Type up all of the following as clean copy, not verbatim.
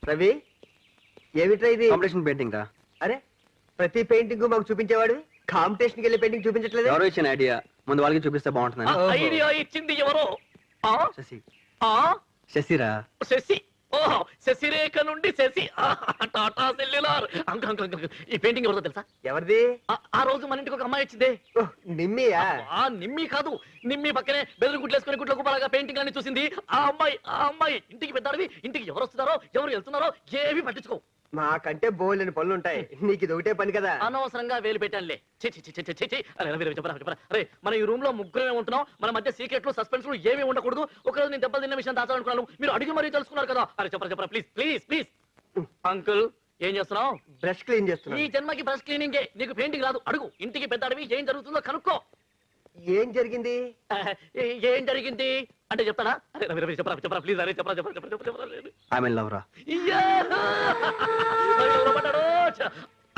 రవి ఏమిట్రా ఇది? Competition painting రా. అరే ప్రతి పెయింటింగ్ మాకు చూపించేవాడు, కాంపిటీషన్ కి వెళ్ళి పెయింటింగ్ చూపించట్లేదు. ఎవరో ఇచ్చిన ఐడియా, ముందు వాళ్ళకి చూపిస్తే బాగుంటుంది. ఐడియా ఇచ్చింది ఎవరో? శశి. ఆ శశిరా. శశి. ఓహో, శశిరేఖ నుండి శశి. టాటా సెల్యులార్. ఈ పెయింటింగ్ ఎవరిదో తెలుసా? ఎవరిది? ఆ రోజు మన ఇంటికి ఒక అమ్మాయి వచ్చిందే. నిమ్మియా? నిమ్మి కాదు, నిమ్మి పక్కనే బెదిరి గుడ్లేసుకుని గుడ్ల కుప్పలాగా పెయింటింగ్ అన్ని చూసింది ఆ అమ్మాయి. ఇంటికి పెద్దాడివి, ఇంటికి ఎవరు వస్తున్నారో ఎవరు వెళ్తున్నారో ఏవి పట్టించుకో. మాకంటే బోల్డని పనులు ఉంటాయి, నీకు ఇది ఒకటే పని కదా. అనవసరంగా వేలు పెట్టానులే. అరే మన ఈ రూమ్ లో ముగ్గురమే ఉంటున్నాం, మన మధ్య సీక్రెట్లు సస్పెన్స్లు ఏమీ ఉండకూడదు. ఒకరోజు నేను దెబ్బలు తిన్న విషయం దాచాలనుకున్నాను, మీరు అడిగి మరీ తెలుసుకున్నారు కదా. అరే చెప్పరా ప్లీజ్ ప్లీజ్ ప్లీజ్. అంకుల్ ఏం చేస్తున్నావు? బ్రష్ క్లీన్ చేస్తున్నా. ఈ జన్మకి బ్రష్ క్లీనింగే, నీకు పెయింటింగ్ రాదు. అడుగు, ఇంటికి పెద్ద అడివి, ఏం జరుగుతుందో కనుక్కో. ఏం జరిగింది? ఏం జరిగింది అంటే చెప్తాడా? అరే రవి చెప్పరా ప్లీజ్. అరే చెప్పరా. ఐ మీన్ లవ్ రా.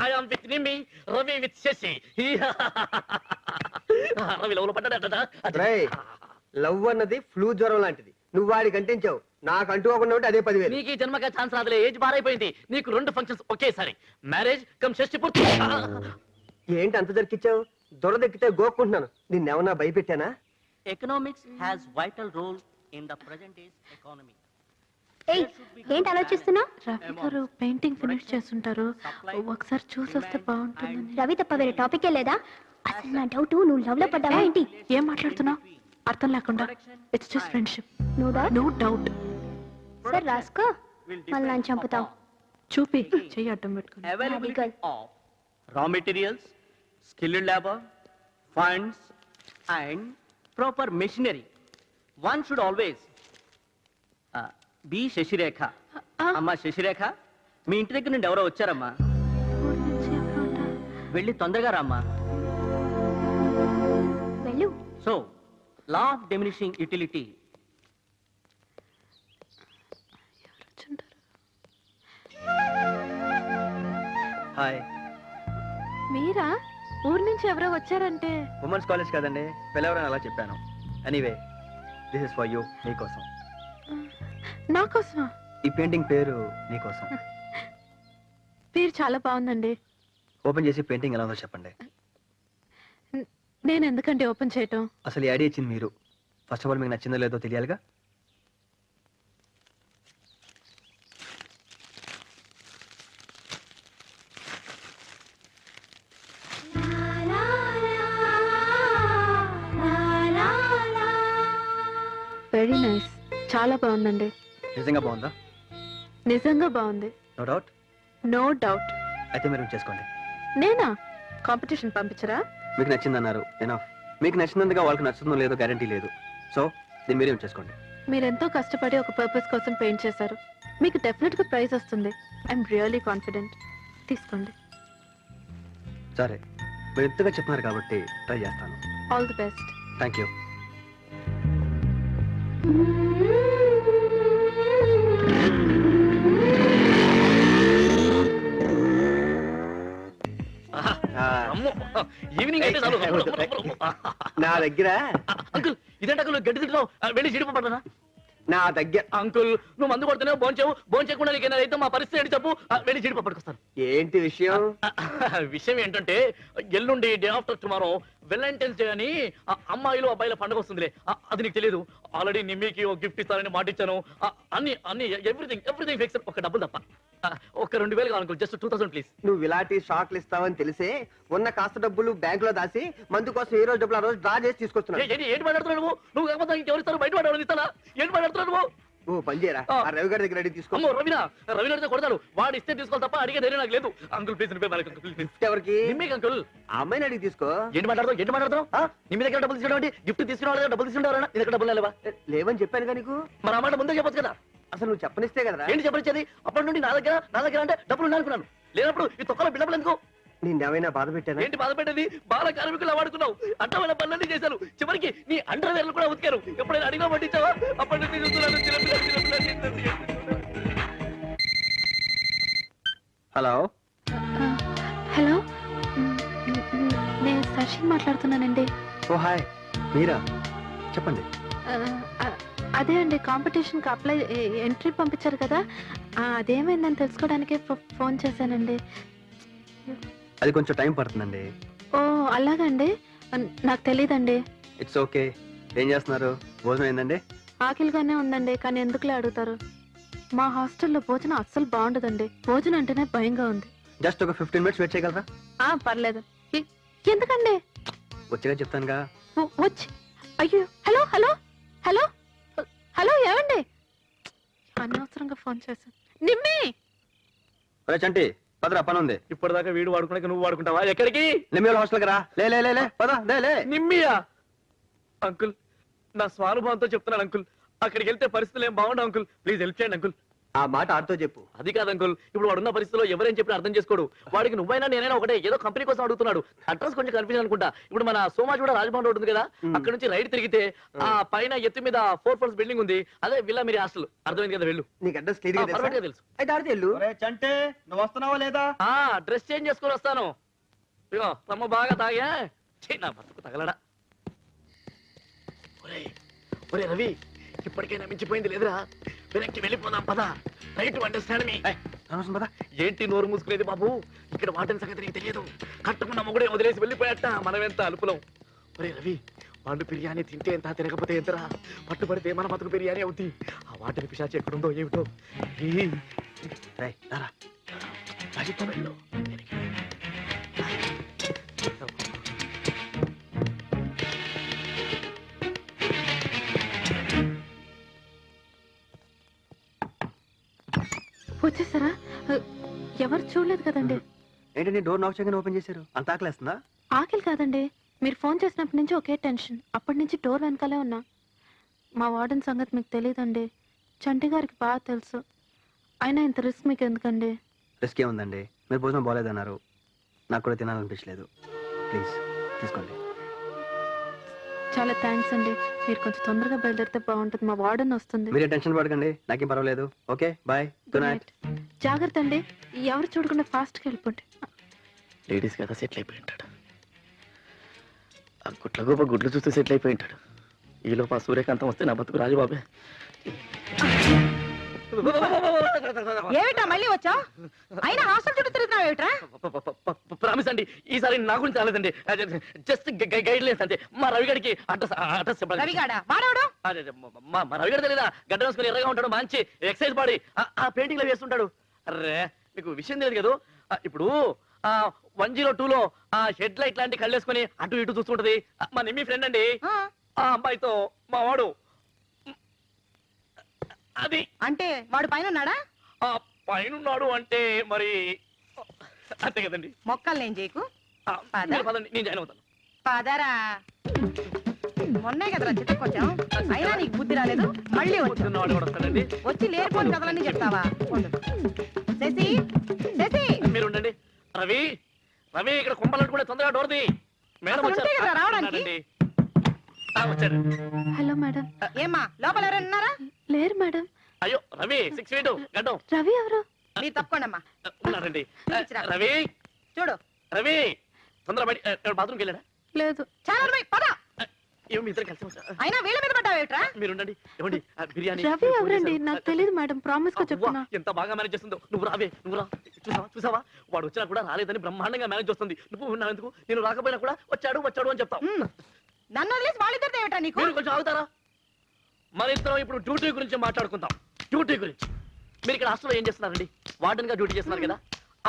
I am with Nimi, Ravi with Shashi. Ravi love లో పడ్డాడట. లవ్ అన్నది ఫ్లూ జ్వరం లాంటిది, నువ్వు వాడికి అంటించావు, నాకు అంటుకోకుండా ఉంటే అదే 10,000. నీకు ఈ జన్మగా ఛాన్స్ రాదులే, ఏజ్ బారైపోయింది. నీకు 2 ఫంక్షన్స్ ఒకేసారి, మ్యారేజ్ కమ్ షష్టి పూర్తి. ఏంటి అంత జరికిచ్చావు? దొరదెక్కితే గోక్కుంటున్నాను, నిన్నేమన్నా భయపెట్టానా? Economics has vital role in the present day's economy. ఏంటి ఆలోచిస్తున్నా? రవి గారు పెయింటింగ్ ఫినిష్ చేస్తుంటారు, ఒకసారి చూసి వస్తే బాగుంటుంది. రవి తప్ప వేరే టాపికే లేదా? అసలు నా డౌట్, నువ్వు లవ్ లో పడ్డావా ఏంటి? ఏం మాట్లాడుతున్నావు అర్థం లేకుండా? It's just friendship. No doubt. సరే రాసుకో, మళ్ళీ నన్ను చంపుతావు. చూపి చెయ్యి అడ్డం పెట్టుకుని. Availability of raw materials, skilled labor, funds and proper machinery. One should always be Sasirekha. అమ్మా శశిరేఖ, మీ ఇంటి దగ్గర నుండి ఎవరో వచ్చారమ్మా, వెళ్ళి తొందరగా రామ్మా. వెళ్ళు. So law of diminishing utility. Hi. Meera? ఊరు నుంచి ఎవరో వచ్చారంటే? ఉమెన్స్ కాలేజ్ కదండి, పిల్లవరని అలా చెప్పాను. Anyway this is for you, నీకోసం. నా కోసమా? ఈ పెయింటింగ్ పేరు నీకోసం. పేరు చాలా బాగుందండి. ఓపెన్ చేసి పెయింటింగ్ ఎలా ఉందో చెప్పండి. నేను ఎందుకండి ఓపెన్ చేయటం? అసలు ఈ ఐడియా ఇచ్చింది మీరు. ఫస్ట్ ఆఫ్ ఆల్ మీకు నచ్చిందో లేదో తెలియాలిగా. వెరీ నైస్, చాలా బాగుందండి. నిజంగా బాగుందా? నిజంగా బాగుంది. No doubt. No doubt. అయితే మీరు చేసుకోండి. నేనా? కాంపిటీషన్ పంపించరా? మీకు నచ్చిందన్నారు, ఎనఫ్. మీకు నచ్చినందుగా వాళ్ళకి నచ్చుతుందో లేదో గ్యారంటీ లేదు. సో దీన్ని మీరే చేసుకోండి. మీరెంతో కష్టపడి ఒక పర్పస్ కోసం పెయింట్ చేశారు, మీకు డెఫినెట్ గా ప్రైజ్ వస్తుంది. I'm really confident. తీసుకోండి. సరే, మీరు ఎంతగా చెప్తున్నారు కాబట్టి ట్రై చేస్తాను. All the best. Thank you. Evening అయితే చాలు. నా దగ్గర అంకుల్ ఇదేంటి అంకుల్ గడ్డి తింటున్నావు? వెళ్ళి జీడిపడ్డా. నా దగ్గర అంకుల్ నువ్వు మందు కొడుతున్నావు, భోంచేవు చేయకుండా నీకు అయితే మా పరిస్థితి ఏంటి చెప్పు. వెళ్ళి జీడిపప్పు పట్టుకొస్తాను. ఏంటి విషయం? విషయం ఏంటంటే ఎల్లుండి day after tomorrow Valentine's day అని అమ్మాయిలు అబ్బాయిల పండుగ వస్తుందిలే. అది నీకు తెలియదు. ఆల్రెడీ నిమ్మికి ఒక గిఫ్ట్ ఇస్తానని మాట ఇచ్చాను. అన్ని ఎవ్రీథింగ్ ఫిక్స్. ఒక డబ్బులు తప్ప. ఒక 2,000 కావాలి అంకుల్, జస్ట్ 2,000 ప్లీజ్. నువ్వు ఇలాంటి షాక్లు ఇస్తావని తెలిసే ఉన్న కాస్త డబ్బులు బ్యాంక్ లో దాసి మందు కోసం ఏ రోజు డబ్బులు ఆ రోజు డ్రా చేసి తీసుకొస్తున్నావు. ఏంటి మాట్లాడుతున్నావు నువ్వు? కాకపోతే ఇంకెవరు ఇస్తారు? బయట వాడు ఇస్తానా? ఏంటి మాట్లాడుతున్నావు? ఓ పని చేయరా, ఆ రవి గారి దగ్గర తీసుకో. రవి అడితే కొడతాడు. వాడు ఇస్తే తీసుకోవాలి తప్ప అడిగే ధైర్యం నాకు లేదు. Uncle please. ఎవరికి? నిమ్మికి అంకుల్. ఆ అమ్మాయిని అడిగి తీసుకో. ఏంటి మాట్లాడతావు? నిమ్మి దగ్గర డబ్బులు తీసుకున్నావు, గిఫ్ట్ తీసుకున్నావు, డబ్బులు తీసుకుంటారా? నీ దగ్గర డబ్బులు లేవా? లేవని చెప్పాను కానీ నీకు. మరి ఆ మాట ముందే చెప్పొచ్చు కదా. అసలు నువ్వు చెప్పనిస్తే కదరా. ఏంటి చెప్పనిచ్చేది? అప్పటి నుండి నా దగ్గర అంటే డబ్బులు ఉన్నాయనుకున్నాను. లేనప్పుడు ఈ తొక్కలో బిడ్డలు ఎందుకు? నిన్నేమైనా బాధ పెట్టాను? ఏంటి బాధ పెట్టేది? బాల కార్మికులు వాడుకున్నావు, అడ్డమైన పనులన్నీ చేశాను, చివరికి నీ అండర్వేర్లు కూడా ఉతికారు. ఎప్పుడైనా అడిగా పట్టించావా? అప్పటి నుంచి చూస్తున్నాను. హలో. హలో, నేను శశి మాట్లాడుతున్నానండి. ఓ హాయ్, మీరా? చెప్పండి. అదే అండి కాంపిటీషన్కి అప్లై ఎంట్రీ పంపించారు కదా, అదేమైందని తెలుసుకోవడానికే ఫోన్ చేశానండి. అది కొంచెం టైం పడుతుందండి. ఓ అలాగండి, నాకు తెలియదండి. It's okay. ఏం చేస్తున్నారు? భోజనం అయిందండి? ఆకలిగానే ఉందండి, కానీ ఎందుకులే అడుగుతారు? మా హాస్టల్లో భోజనం అస్సలు బాగుండదండి. భోజనం అంటేనే భయంగా ఉంది. జస్ట్ ఒక 15 minutes వెయిట్ చేయగలరా? పర్లేదు. ఎందుకండి? వచ్చేగా చెప్తానుగా. వచ్చి అయ్యో, హలో హలో హలో హలో, ఏమండి? అనవసరంగా ఫోన్ చేశాను. నిమ్మి ఒరే చంటి, పదరా, పని ఉంది. ఇప్పటిదాకా వీడు వాడుకున్నాక నువ్వు వాడుకుంటావా? ఎక్కడికి? నిమ్మి వాళ్ళ హాస్టల్కి రా. లే పద, లే. నిమ్మియా? అంకుల్, నా స్వానుభవంతో చెప్తున్నాను అంకుల్, అక్కడికి వెళ్తే పరిస్థితులు ఏం బాగుండవు అంకుల్. ప్లీజ్ హెల్ప్ చేయండి అంకుల్. ఆ మాట ఆడుతో చెప్పు. అది కాదు అంకుల్, ఇప్పుడు వాడున్న పరిస్థితిలో ఎవరేం చెప్పినా అర్థం చేసుకోడు. వాడికి నువ్వైనా నేనైనా ఒకటే, ఏదో కంపెనీ కోసం అడుగుతున్నాడు. అడ్రస్ కొంచెం కన్ఫ్యూజన్ అనుకుంటా. ఇప్పుడు మన సోమాజ్ కూడా రాజభవన్ రోడ్ ఉంది కదా, అక్కడ నుంచి రైట్ తిరిగితే ఆ పైన ఎత్తు మీద 4 floors బిల్డింగ్ ఉంది, అదే విల్లా మీరు హాస్టల్. అర్థమైంది కదా, వెళ్ళు. నీకు అడ్రస్ క్లియర్ పర్ఫెక్ట్ గా తెలుసు. అయితే ఆడితే వెళ్ళు. చంటే నువ్వు వస్తున్నావా లేదా? డ్రెస్ చేంజ్ చేసుకొని వస్తాను. ఇగో రమ్మ బాగా తాగా. నా బతుకు తగలడా. ఒరే రవి, ఇప్పటికైనా మించిపోయింది లేదురా. వెనక్కి వెళ్ళిపోదాం పద. రైట్ టు అండర్స్టాండ్ మీ. పద. ఏంటి నోరు మూసుకునేది బాబు? ఇక్కడ వాటిని సంగతి నీకు తెలియదు. కట్టుకున్న మొగుడే వదిలేసి వెళ్ళిపోయాట, మనం ఎంత అలుపులం. ఒరే రవి, వాళ్ళు బిర్యానీ తింటే ఎంత, తినకపోతే ఎంతరా? పట్టుబడితే మన బతుకు బిర్యానీ అవుద్ది. ఆ వాటిని పిశాచి ఎక్కడుందో ఏమిటో. వెళ్ళు. వచ్చేసారా? ఎవరు చూడలేదు కదండి. ఏంటండి డోర్ నాక్ చేయగానే ఓపెన్ చేశారు? అంత ఆకలేస్తుందా? ఆకలి కాదండి, మీరు ఫోన్ చేసినప్పటి నుంచి ఒకే టెన్షన్. అప్పటి నుంచి డోర్ వెనకాలే ఉన్నా. మా వార్డెన్ సంగతి మీకు తెలియదండి, చంటి గారికి బాగా తెలుసు. అయినా ఇంత రిస్క్ మీకు ఎందుకండి? రిస్క్ ఏముందండి, మీరు భోజనం బాగాలేదన్నారు, నాకు కూడా తినాలనిపించలేదు. ప్లీజ్ తీసుకోండి. చాలా థ్యాంక్స్ అండి. మీరు కొంచెం తొందరగా బయలుదేరితే బాగుంటుంది, మా వార్డెన్ వస్తుంది. మీరే టెన్షన్ పడకండి, నాకేం పర్వాలేదు. Okay bye, good night. జాగ్రత్త అండి, ఎవరు చూడకుండా ఫాస్ట్గా వెళ్ళిపోండి. లేడీస్ కదా సెటిల్ అయిపోయి ఉంటాడు. ఆ గుట్ల గోప గుడ్లు చూస్తే సెటిల్ అయిపోయి ఉంటాడు. ఈలోపు ఆ సూర్యకాంతం వస్తే నా బతుకు రాజుబాబే. ఏమిటా మళ్ళీ వచ్చావు? అయినా హాస్టల్ చుట్టూ తిరుగుతున్నావు ఏమిట్రా? ప్రామిస్ అండి, ఈసారి నా గురించి రాలేదండి, జస్ట్ గైడ్ లైన్స్ అంతే. మా రవిగడికి అడ్రస్ చెప్పండి. రవిగాడా? వాడవడు? మా రవిగడ తెలీదా? గడ్డ వేసుకుని ఎర్రగా ఉంటాడు, మంచి ఎక్సైజ్ బాడీ, ఆ పెయింటింగ్ లో వేస్తుంటాడు. అర్రే మీకు విషయం తెలియదు కదా, ఇప్పుడు 102లో ఆ హెడ్ లైట్ లాంటి కళ్ళేసుకుని అటు ఇటు చూస్తుంటది మా నిమ్మి ఫ్రెండ్ అండి. ఆ అమ్మాయితో మా వాడు అది. అంటే వాడు పైన ఉన్నాడా? పైనున్నాడు అంటే మరి అంతే కదండి. మొక్కలు నేను చేయకు. పదండి, నేను జాయిన్ అవుతాను. పదరా. మొన్నే కదరా చిత్తకొచ్చాం, అయినా నీకు బుద్ధి రాలేదు. మళ్ళీ వాడు కూడా వస్తాడండి. వచ్చి లేనిపోని కథలన్నీ చెప్తావా? శశి, శశి మీరు ఉండండి. రవి, రవి ఇక్కడ కుంభలంటూ కూడా తొందరగా డోర్ది. మేడం రావడానికి. వచ్చాడు. Hello madam. ఏమ్మా లోపల ఎవరైనా ఉన్నారా? లేరు మేడం. అయ్యో రవి 6 feet గడ్డం. రవి ఎవరు? మీరు తప్పకోండమ్మా. ఉన్నారండి. రవి, చూడు రవి తొందర బయట. బాత్రూమ్కి వెళ్ళాడా? లేదు. చాలా పద. ఏమో మీ ఇద్దరు కలిసి వచ్చారు. అయినా వీళ్ళ మీద పడ్డావేట్రా? మీరు ఉండండి. ఏమండి బిర్యానీ? రవి ఎవరండి? నాకు తెలియదు మేడం, ప్రామిస్ గా చెప్తున్నా. ఎంత బాగా మేనేజ్ చేస్తుందో. నువ్వు రావే, నువ్వు రా. చూసావా వాడు వచ్చినా కూడా రాలేదని బ్రహ్మాండంగా మేనేజ్ చేస్తుంది. నువ్వు ఉన్నావెందుకు? నేను రాకపోయినా కూడా వచ్చాడు అని చెప్తావు. నన్ను వదిలేసి వాళ్ళిద్దరితో ఏమిటా నీకు? మీరు కొంచెం ఆగుతారా? మన ఇద్దరం ఇప్పుడు డ్యూటీ గురించి మాట్లాడుకుందాం. డ్యూటీ గురించి. మీరు ఇక్కడ హాస్టల్లో ఏం చేస్తున్నారండి? వార్డెన్ గా డ్యూటీ చేస్తున్నారు కదా.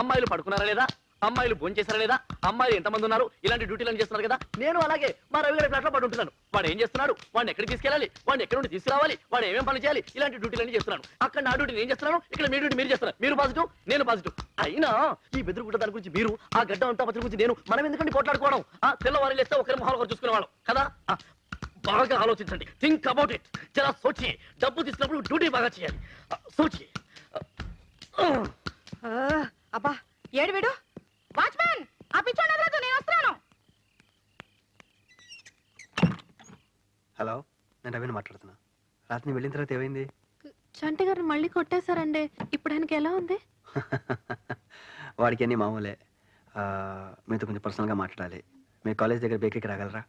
అమ్మాయిలు పడుకున్నారా లేదా? అమ్మాయిలు భోజనం చేశారా లేదా? అమ్మాయిలు ఎంతమంది ఉన్నారు? ఇలాంటి డ్యూటీలను చేస్తున్నారు కదా. నేను అలాగే మా రవి గారి ఫ్లాట్ లో పడి ఉంటున్నాను. వాడు ఏం చేస్తున్నాడు? వాడిని ఎక్కడికి తీసుకెళ్ళాలి? వాడిని ఎక్కడి నుండి తీసుకురావాలి? వాడు ఏమేం పని చేయాలి? ఇలాంటి డ్యూటీలన్నీ చేస్తున్నాను. అక్కడ నా డ్యూటీ నేను చేస్తున్నాను, ఇక్కడ మీ డ్యూటీ మీరు చేస్తున్నారు. మీరు పాజిటివ్, నేను పాజిటివ్. అయినా ఈ బెదురుగుడ్డ దాని గురించి మీరు, ఆ గడ్డ అంతా పత్రిక గురించి నేను, మనం ఎందుకంటే కొట్లాడుకోవడం? తెల్లవారు లేస్తే ఒకరి మొహాలు ఒకరు చూసుకునేవాళ్ళం కదా. బాగా ఆలోచించండి. Think about it. చాలా సోచి. డబ్బు తీసుకున్నప్పుడు డ్యూటీ బాగా చేయాలి. సోచి. అబ్బా ఏడు వీడు. వాచ్మెన్, ఆ పిచ్చోడు వదలొద్దు, నేను వస్తున్నాను. హలో, నేను రవిని మాట్లాడుతున్నా. రాత్రి వెళ్ళిన తర్వాత ఏమైంది? చంటి గారు మళ్ళీ కొట్టేశారండి. ఇప్పుడు ఆయనకి ఎలా ఉంది? వాడికి అన్ని మామూలే. మీతో కొంచెం పర్సనల్గా మాట్లాడాలి. మీ కాలేజ్ దగ్గర బేకరీకి రాగలరా?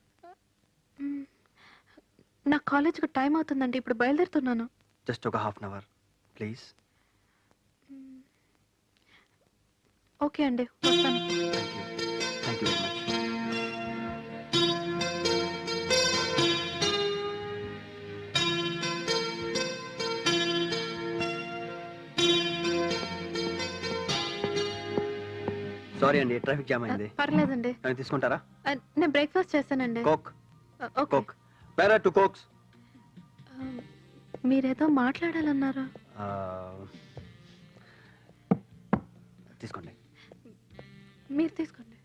నా కాలేజ్కి టైం అవుతుందండి, ఇప్పుడు బయలుదేరుతున్నాను. జస్ట్ ఒక half an hour please. Okay అండి, వస్తాను. Thank you very much. Sorry అండి, ట్రాఫిక్ జామ్ అయింది. పర్లేదండి, తీసుకుంటారా? నేను బ్రేక్ఫాస్ట్ చేస్తానండి. Coke. Okay. Coke. Bearer 2 cokes. మీరేదో మాట్లాడాలన్నారు. తీసుకోండి. మీరు తీసుకోండి.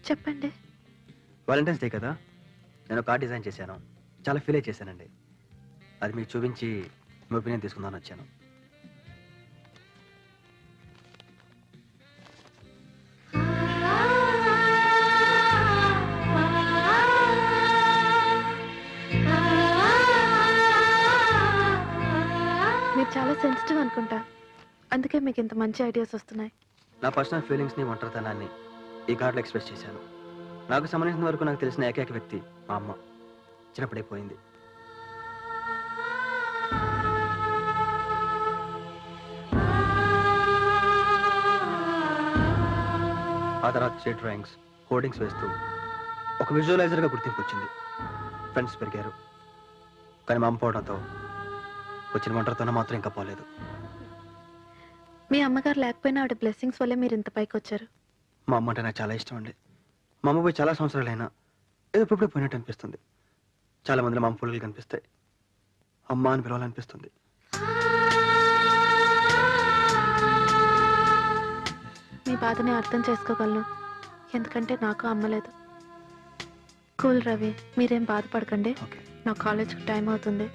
చెప్పండి. వాలంటైన్స్ డే కదా, నేను కార్డ్ డిజైన్ చేశాను. చాలా ఫీల్ అయి చేశానండి. అది మీకు చూపించి మీ ఒపీనియన్ తీసుకుందామని వచ్చాను. మీరు చాలా సెన్సిటివ్ అనుకుంటా, అందుకే మీకు ఇంత మంచి ఐడియాస్ వస్తున్నాయి. నా పర్సనల్ ఫీలింగ్స్ని, ఒంటరితనాన్ని ఈ కార్డులో ఎక్స్ప్రెస్ చేశాను. నాకు సంబంధించిన వరకు నాకు తెలిసిన ఏకైక వ్యక్తి మా అమ్మ. చిన్నప్పుడే పోయింది. ఆ తర్వాత స్ట్రీట్ డ్రాయింగ్స్, హోర్డింగ్స్ వేస్తూ ఒక విజువలైజర్గా గుర్తింపు వచ్చింది. ఫ్రెండ్స్ పెరిగారు. కానీ మా అమ్మ పోవడంతో వచ్చిన ఒంటరితనం మాత్రం ఇంకా పోలేదు. మీ అమ్మగారు లేకపోయినా ఆవిడ బ్లెస్సింగ్స్ వల్లే మీరు ఇంత పైకి వచ్చారు. మా అమ్మ అంటే నాకు చాలా ఇష్టం అండి. మా అమ్మ పోయి చాలా సంవత్సరాలైనా ఏదో ఇప్పుడే పోయినట్టు అనిపిస్తుంది. చాలా మందిలో మా అమ్మ పుల్లలు కనిపిస్తాయి. అమ్మ అని పిలవాలనిపిస్తుంది. మీ బాధని అర్థం చేసుకోగలను, ఎందుకంటే నాకు అమ్మలేదు. కూల్ రవి, మీరేం బాధపడకండి. ఓకే, నా కాలేజ్కి టైం అవుతుంది.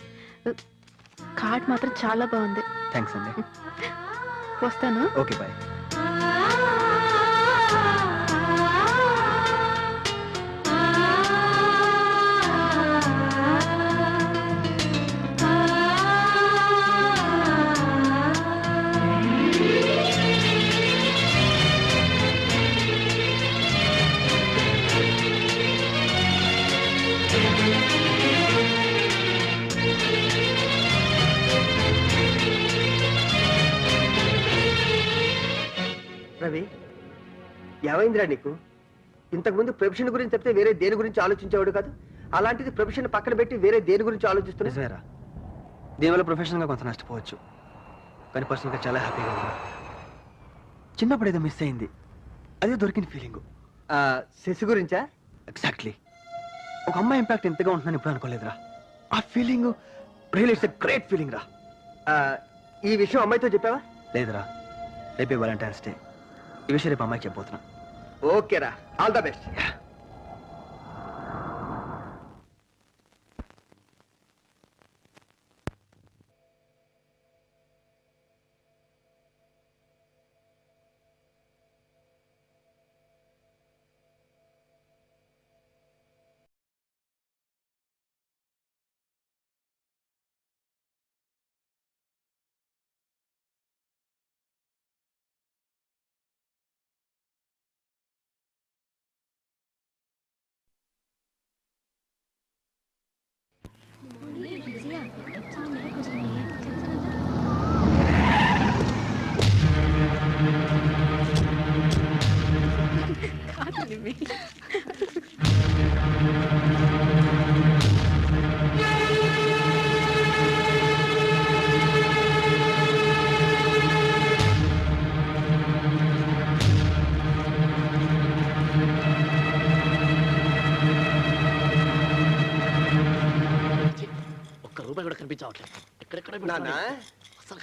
కార్డ్ మాత్రం చాలా బాగుంది. థ్యాంక్స్ అండి. వస్తాను. Okay, bye. రవి, ఏమైందిరా నీకు? ఇంతకుముందు ప్రొఫెషన్ గురించి చెప్తే వేరే దేని గురించి ఆలోచించేవాడు కాదు. అలాంటిది ప్రొఫెషన్ పక్కన పెట్టి వేరే దేని గురించి ఆలోచిస్తున్నా. నిజమేరా, దీనివల్ల ప్రొఫెషనల్గా కొంత నష్టపోవచ్చు, కానీ పర్సనల్గా చాలా హ్యాపీగా ఉన్నా. చిన్నప్పుడు ఏదో మిస్ అయింది, అదే దొరికిన ఫీలింగ్. శశి గురించా? ఎగ్జాక్ట్లీ. ఒక అమ్మాయి ఇంపాక్ట్ ఎంతగా ఉంటుందని ఎప్పుడు అనుకోలేదురా. ఆ feeling real it's a great feeling రా. ఈ విషయం అమ్మాయితో చెప్పావా? లేదురా, రేపే వాలంటైన్స్ డే. ఈ విషయం రేపు అమ్మాయికి చెప్పబోతున్నా. ఓకేరా, ఆల్ ద బెస్ట్. రూపాయి కూడా కనిపించవట్లేదు. ఎక్కడెక్కడ నాన్న,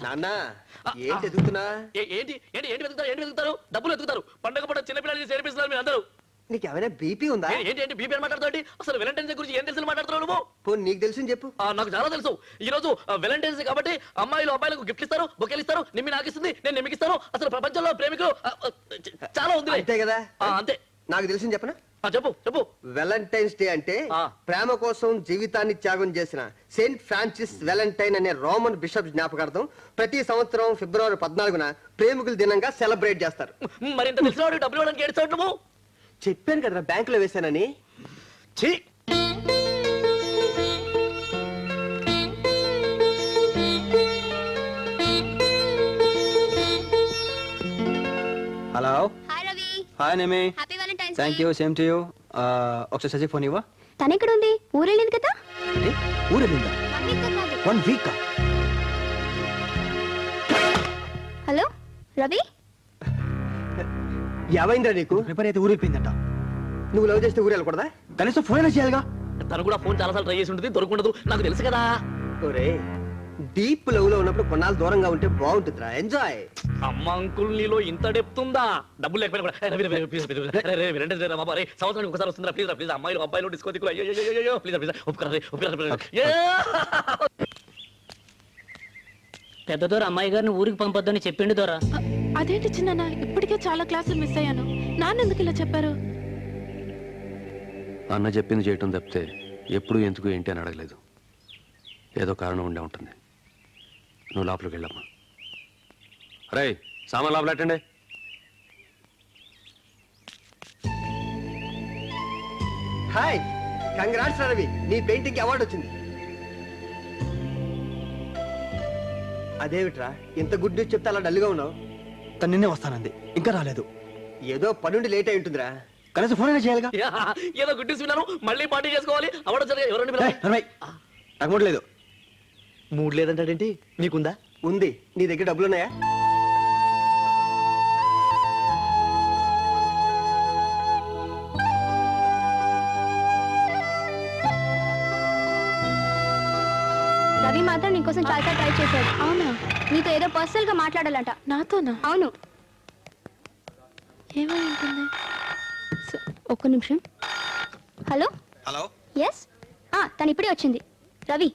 నాన్న, ఏంటి ఎదుగుతున్నా? ఏంటి ఏంటి ఏంటి వెతుకుతారు? ఏంటి వెతుకుతారు? డబ్బులు వెతుకుతారు. పండగ పూట చిన్నపిల్లలు చేర్పిస్తున్నారు మీరు అందరూ. నీకేమైనా బీపీ ఉందా? ఏంటి ఏంటి బీపీ అని మాట్లాడుతావు? అసలు వాలంటైన్స్ డే గురించి ఏం తెలుసు మాట్లాడుతున్నావు నువ్వు? పోనీ నీకు తెలిసింది చెప్పు. నాకు చాలా తెలుసు. ఈ రోజు వాలంటైన్స్ డే కాబట్టి అమ్మాయిలు అబ్బాయిలకు గిఫ్ట్ ఇస్తారు, బొకేలు ఇస్తారు. నిమ్మి నాకు ఇస్తుంది, నేను నిమ్మికి ఇస్తాను. అసలు ప్రపంచంలో ప్రేమికులు చాలా ఉంది. అంతే కదా? అంతే. నాకు తెలిసింది చెప్పనా? చెప్పు చెప్పు. వెలంటైన్స్ డే అంటే ప్రేమ కోసం జీవితాన్ని త్యాగం చేసిన సెయింట్ ఫ్రాన్సిస్ వెలంటైన్ అనే రోమన్ బిషప్ జ్ఞాపకార్థం ప్రతి సంవత్సరం ఫిబ్రవరి 14న ప్రేమికుల దినంగా సెలబ్రేట్ చేస్తారు. మరింత తెలిసిన డబ్బులు ఇవ్వడానికి ఏడు చోటు నువ్వు చెప్పాను కదరా బ్యాంకులో వేశానని. హలో. హాయ్ రవి. హాయ్ నేమి. Happy Valentine's. Thank you, same to you. ఒకసారి శశి ఫోన్ ఇవ్వ. తను ఎక్కడ ఉంది? ఊరెళ్ళింది కదా. ఊరెళ్ళిందా? 1 వీక్ కాదు. 1 వీక్. హలో రవి. ఏమైందిరా నీకు? ప్రిపేర్ అయితే ఊరెళ్ళిపోయిందంట. నువ్వు లవ్ చేస్తే ఊరు వెళ్ళకూడదా? కనీసం ఫోన్ అయినా చేయాలిగా. తను కూడా ఫోన్ చాలాసార్లు ట్రై చేసి ఉంటుంది, దొరకఉండదు, నాకు తెలుసు కదా. ఒరే డీప్ లవ్ లో ఉన్నప్పుడు కొన్నాళ్ళు దూరంగా ఉంటే బాగుంటుందిరా. ఎంజాయ్. అమ్మ అంకుల్ నీలో ఇంత డెప్త్ ఉందా? డబ్బులు లేకపోయినా కూడా సంవత్సరానికి ఒకసారి వస్తుందా? ప్లీజ్ ప్లీజ్, అమ్మాయిలు అబ్బాయిలు డిస్కో దిక్కులు, అయ్యో ప్లీజ్ ప్లీజ్, ఒప్పుకోరా. పెద్ద దొర అమ్మాయి గారిని ఊరికి పంపొద్దని చెప్పిండు దొర. అదేంటి చిన్న, ఇప్పటికే చాలా క్లాసులు మిస్ అయ్యాను. నాన్న ఎందుకు ఇలా చెప్పారు? అన్న చెప్పింది చేయటం తప్పితే ఎప్పుడు ఎందుకు ఏంటి అని అడగలేదు. ఏదో కారణం ఉండే ఉంటుంది. నువ్వు లోపలికి వెళ్ళమ్మా. రే సామాన్ లోపలెట్టండి. హాయ్, కంగ్రాట్స్ రవి, నీ పెయింటింగ్ అవార్డు వచ్చింది. అదేమిట్రా ఇంత గుడ్ న్యూస్ చెప్తే అలా డల్గా ఉన్నావు? తను నిన్నే వస్తానంది, ఇంకా రాలేదు. ఏదో పనుండి లేట్ అయి ఉంటుందిరా. కనీసం ఫోన్ అయినా చేయాలిగా. ఏదో గుడ్ న్యూస్ విన్నాను, మళ్ళీ పార్టీ చేసుకోవాలి. అవార్డు సరే ఎవరండి? నాకు మూడు లేదు. మూడు లేదంటాడేంటి? నీకుందా? ఉంది. నీ దగ్గర డబ్బులున్నాయా? రవి మాత్రం నీకోసం చాలా ట్రై చేశాడు. అవునా? నీతో ఏదో పర్సనల్ గా మాట్లాడాలంట. నాతోనా? అవును. ఏమై ఉంటుంది? ఒక్క నిమిషం. హలో. హలో. ఎస్, తను ఇప్పుడే వచ్చింది. రవి.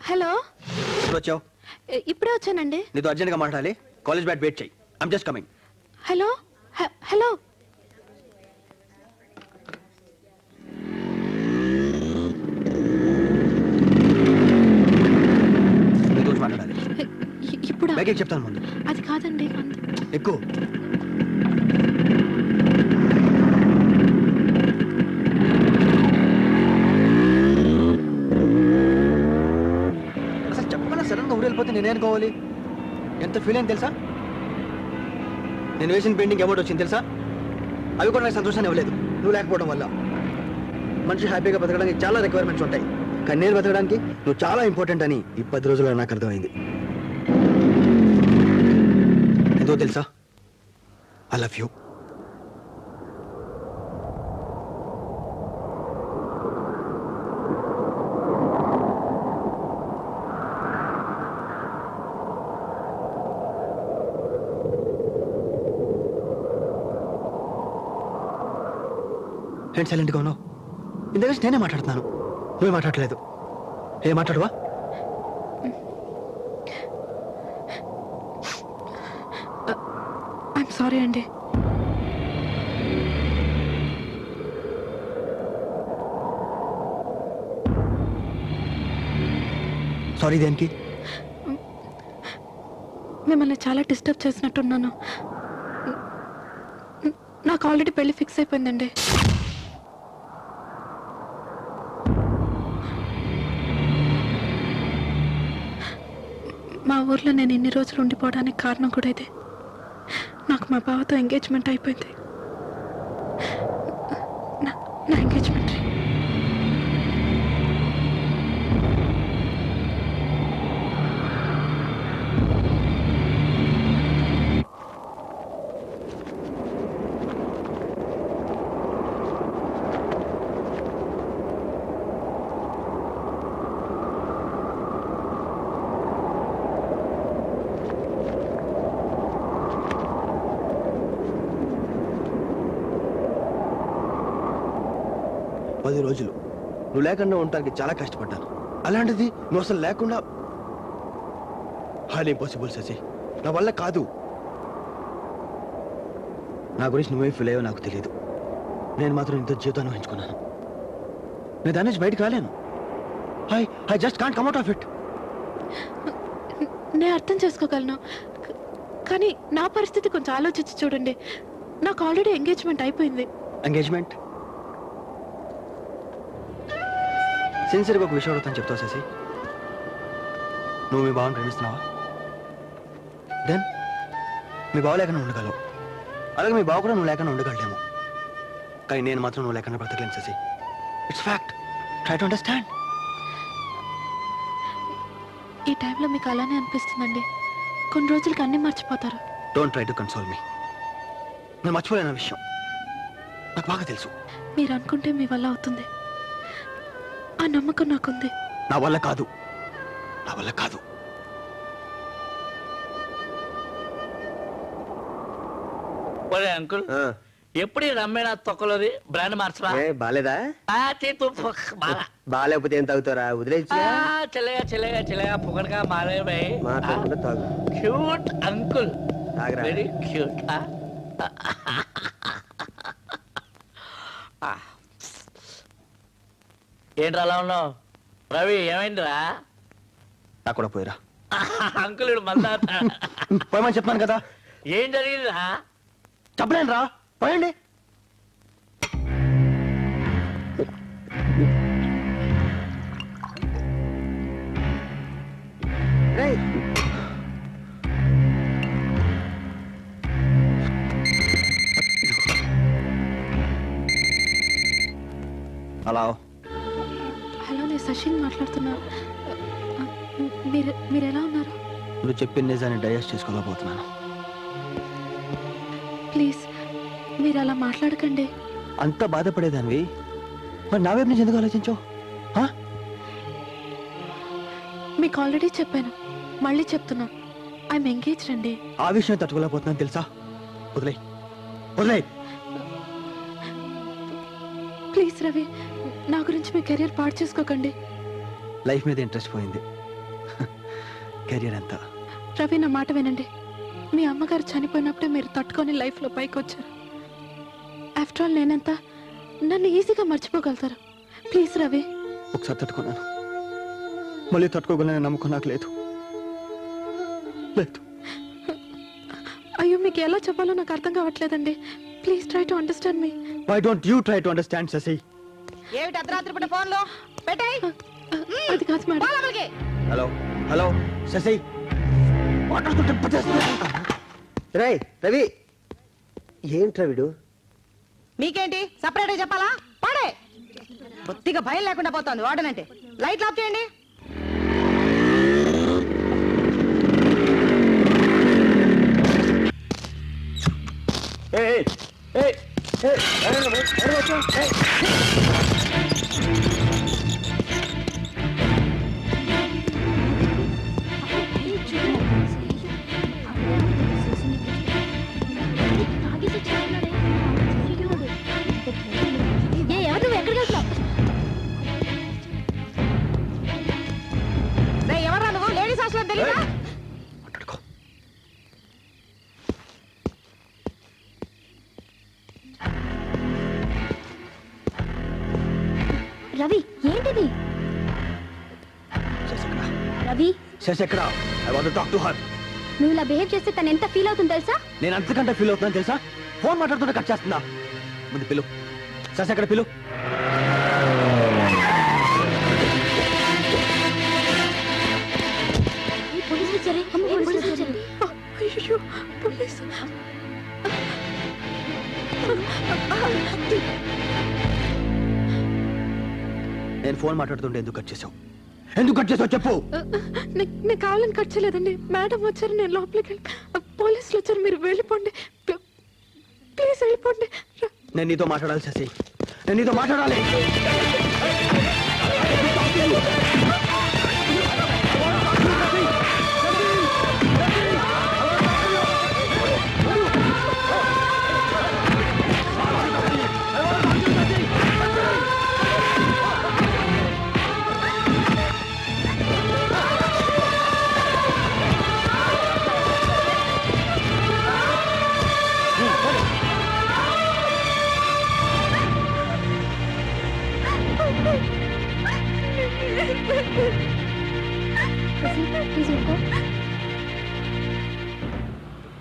హలో. ఇప్పుడు వచ్చావు? ఇప్పుడే వచ్చానండి. నీతో అర్జెంట్గా మాట్లాడాలి. కాలేజ్ బ్యాట్ వెయిట్ చేయి. I'm just coming. Hello. Hello. నీతో మాట్లాడాలి. ఇప్పుడు బ్యాగ్ చెప్తాను ముందు. అది కాదండి. ఎక్కువ అసలు చెప్పకుండా సడన్ గా ఊరు వెళ్ళిపోతే నేనే అనుకోవాలి. ఎంత ఫీల్ అయింది తెలుసా? నేను వేసిన పెయింటింగ్ అవార్డు వచ్చింది తెలుసా? అవి కూడా నాకు సంతోషాన్ని ఇవ్వలేదు. నువ్వు లేకపోవడం వల్ల. మనిషి హ్యాపీగా బతకడానికి చాలా రిక్వైర్మెంట్స్ ఉంటాయి, కానీ నేను బతకడానికి నువ్వు చాలా ఇంపార్టెంట్ అని ఈ 10 రోజుల్లో నాకు అర్థమైంది. ఎంతో తెలుసా? I love you. ఏంటి సైలెంట్గా ఉన్నావు? ఇంతగా నేనే మాట్లాడుతున్నాను, నువ్వే మాట్లాడలేదు. ఏ మాట్లాడవా? ఐఎమ్ సారీ అండి. సారీ దేనికి? మిమ్మల్ని చాలా డిస్టర్బ్ చేసినట్టున్నాను. నాకు ఆల్రెడీ పెళ్లి ఫిక్స్ అయిపోయిందండి. మా ఊర్లో నేను ఇన్ని రోజులు ఉండిపోవడానికి కారణం కూడా ఇదే. నాకు మా బావతో ఎంగేజ్మెంట్ అయిపోయింది. నా ఎంగేజ్మెంట్ పది రోజులు నువ్వు లేకుండా ఉండడానికి చాలా కష్టపడ్డాను. అలాంటిది నువ్వు అసలు లేకుండా హాల్ ఇంపాసిబుల్ శశి, నా వల్ల కాదు. నా గురించి నువ్వే ఫీల్ అయ్యో నాకు తెలియదు. నేను మాత్రం ఇంత జీవితాన్ని వహించుకున్నాను. నేను దాని నుంచి బయటకు రాలేను. I just can't come out of it. నేను అర్థం చేసుకోగలను, కానీ నా పరిస్థితి కొంచెం ఆలోచించి చూడండి. నాకు ఆల్రెడీ ఎంగేజ్మెంట్ అయిపోయింది. ఎంగేజ్మెంట్? సిన్సియర్గా ఒక విషయం అడుగుతాను, చెప్తావు శశి? నువ్వు మీ బావని ప్రేమిస్తున్నావా? దెన్ మీ బావ లేకుండా ఉండగలవు, అలాగే మీ బావ కూడా నువ్వు లేకుండా ఉండగలడేమో. కానీ నేను మాత్రం నువ్వు లేకుండా బ్రతకలేను Shashi. It's fact. Try to understand. ఈ టైంలో మీకు అలానే అనిపిస్తుందండి. కొన్ని రోజులకి అన్నీ మర్చిపోతారు. Don't try to console me. నేను మర్చిపోలేని విషయం నాకు బాగా తెలుసు. మీరు అనుకుంటే మీ వల్ల అవుతుంది, ఆ నమ్మకం నాకుంది. నా వల్ల కాదు, నా వల్ల కాదు. ఒరే అంకుల్, ఎప్పుడు రమ్మేనా తొక్కలోది బ్రాండ్ మార్చరా? బాలేదా? బాగాలేకపోతే ఏం తాగుతారా? వదిలేచ్చు. చల్లగా చల్లగా చల్లగా పొగడగా మారే మాట్లాడకుండా తాగు. క్యూట్ అంకుల్, తాగరా. Very cute. ఏంట్రా అలా ఉన్నావు? రవి ఏమైందిరా? నాకు కూడా పోయిరా. అంకుల్ ఇడు మందా పోయమని చెప్పాను కదా. ఏం జరిగిందిరా? చెప్పలేను రా, పోయండి. రేయ్, హలో. హలో, నేను శశిని మాట్లాడుతున్నా. మీరు ఎలా ఉన్నారు? నువ్వు చెప్పిన నిజాన్ని డైజెస్ట్ చేసుకోలేకపోతున్నాను. ప్లీజ్ మీరు అలా మాట్లాడకండి. అంత బాధపడేదానివి మరి నా వైపు నుంచి ఎందుకు ఆలోచించావు? మీకు ఆల్రెడీ చెప్పాను, మళ్ళీ చెప్తున్నా, ఐఎమ్ ఎంగేజ్డ్ అండి. ఆ విషయం తట్టుకోలేకపోతున్నాను తెలుసా. వదిలే వదిలే. ప్లీజ్ రవి, నా గురించి మీ కెరీర్ పాడు చేసుకోకండి. లైఫ్ మీద ఇంట్రెస్ట్ పోయింది, కెరియర్ ఎంత. రవి, నా మాట వినండి. మీ అమ్మగారు చనిపోయినప్పుడే మీరు తట్టుకొని లైఫ్లో పైకి వచ్చారు. ఆఫ్టర్ ఆల్ నేనెంత, నన్ను ఈజీగా మర్చిపోగలుగుతారు. ప్లీజ్ రవి. ఒకసారి తట్టుకున్నాను, మళ్ళీ తట్టుకోగలనే నమ్మకం నాకు లేదు. లేదు. అయ్యో, మీకు ఎలా చెప్పాలో నాకు అర్థం కావట్లేదండి. Please try to understand me. Why don't you try to understand Shashi? ఏమిటి అర్ధరాత్రి పూట ఫోన్లో పెట్టాయి? అది కాదు మేడం. హలో హలో శశి, మాట్లాడుతుంటే రేయ్ రవి, ఏంట్రా వీడు? మీకేంటి సపరేట్గా చెప్పాలా? పడే బొత్తిగా భయం లేకుండా పోతుంది వాడనంటే. లైట్లు ఆఫ్ చేయండి. ఎవరా నువ్వు? లేడీస్ హాస్టల్ తెలీదా? రవి, ఏంటిది? రవి, శశి ఎక్కడ? I want to talk to her. నువ్వు ఇలా బిహేవ్ చేస్తే తను ఎంత ఫీల్ అవుతుందో తెలుసా? నేను అంతకంటే ఫీల్ అవుతున్నాను తెలుసా. ఫోన్ మాట్లాడుతుంటే కట్ చేస్తుందా? ముందు పిలు. శశి ఎక్కడ? పిలు. పోలీసులు వచ్చారే, పోలీసులు వచ్చారే. అయ్యో, పోలీసు. నేను ఫోన్ మాట్లాడుతుంటే ఎందుకు కట్ చేసావు? ఎందుకు కట్ చేసావు చెప్పు. నేను కావాలని కట్ చేయలేదండి. మేడం వచ్చారు, నేను లోపలికి వెళ్ళి, పోలీసులు వచ్చారు, మీరు వెళ్ళిపోండి. ప్లీజ్ వెళ్ళిపోండి. నేను నీతో మాట్లాడాలి శశి, నేను నీతో మాట్లాడాలి.